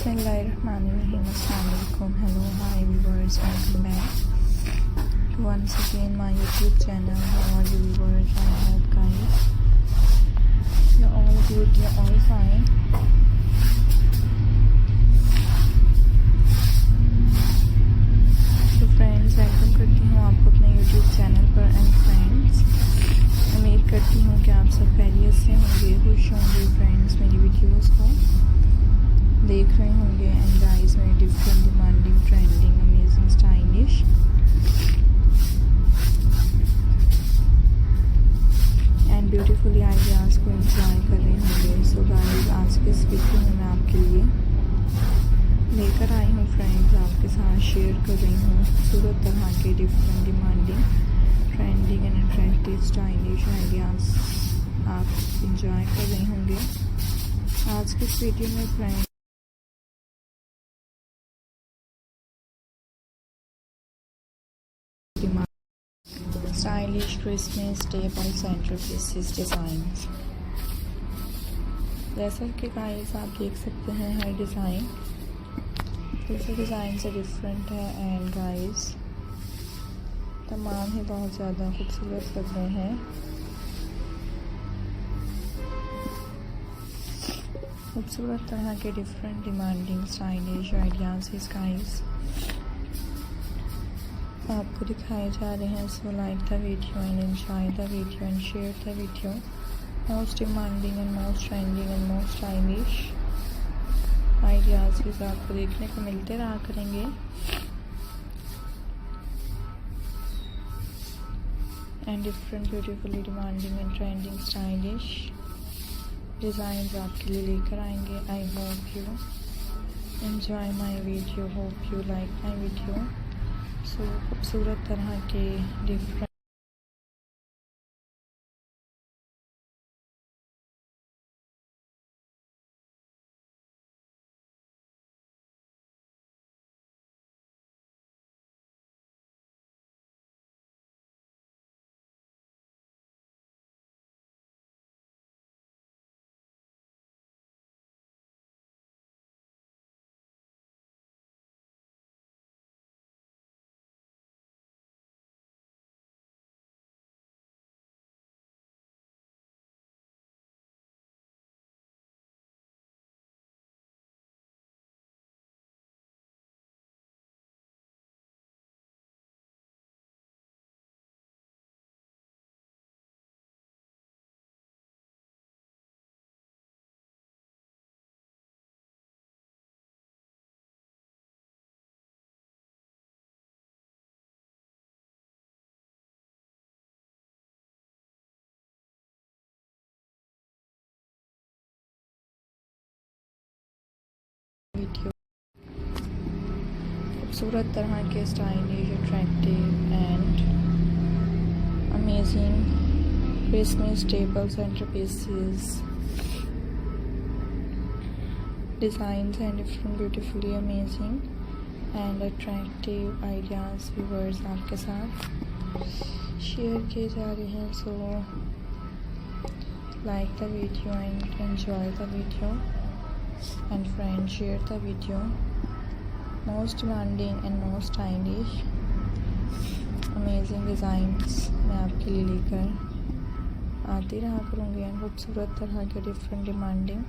Bismillahirrahmanirrahim. Assalamualaikum. Hello, hi viewers, welcome back to once again my YouTube channel. How are you viewers? I hope guys you're all good, you're all fine. तो friends welcome करती हूँ आपको अपने YouTube channel पर and friends उम्मीद करती हूँ कि आप सब खैरियत से होंगे, खुश होंगे फ्रेंड्स, मेरी वीडियोस को देख रहे होंगे and guys very different, demanding, trending, amazing, stylish and beautifully ideas को एंजॉय कर रहे होंगे। सो गाइस आज के इस वीडियो में मैं आपके लिए लेकर आई हूँ फ्रेंड्स, आपके साथ शेयर कर रही हूँ खूबसूरत तरह के different, demanding, trending and attractive stylish ideas आप इंजॉय कर रहे होंगे आज के इस वीडियो में friends. Stylish Christmas table centrepieces designs, जैसा कि गाइस आप देख सकते हैं हर डिज़ाइन दूसरे डिज़ाइन से डिफरेंट है एंड गाइस तमाम ही बहुत ज़्यादा खूबसूरत लग रहे हैं। खूबसूरत तरह के डिफरेंट, डिमांडिंग, स्टाइलिश आइडियाज़ इस गाइस आपको दिखाए जा रहे हैं। So like the video and enjoy the video and share the video. Most demanding and most trending and most stylish ideas भी आपको देखने को मिलते रहा करेंगे and different, beautifully demanding and trending stylish designs आपके लिए लेकर आएंगे। I hope you enjoy my video, hope you like my video. So खूबसूरत तरह के डिफरेंट वीडियो, खूबसूरत तरह के stylish, attractive and amazing Christmas table centrepieces designs and different, beautifully amazing and attractive ideas viewers आपके साथ शेयर किए जा रहे हैं। So like the video and enjoy the video and friends share the video। most demanding and most stylish amazing designs मैं आपके लिए लेकर आती रहा करूँगी एंड खूबसूरत तरह के डिफरेंट, डिमांडिंग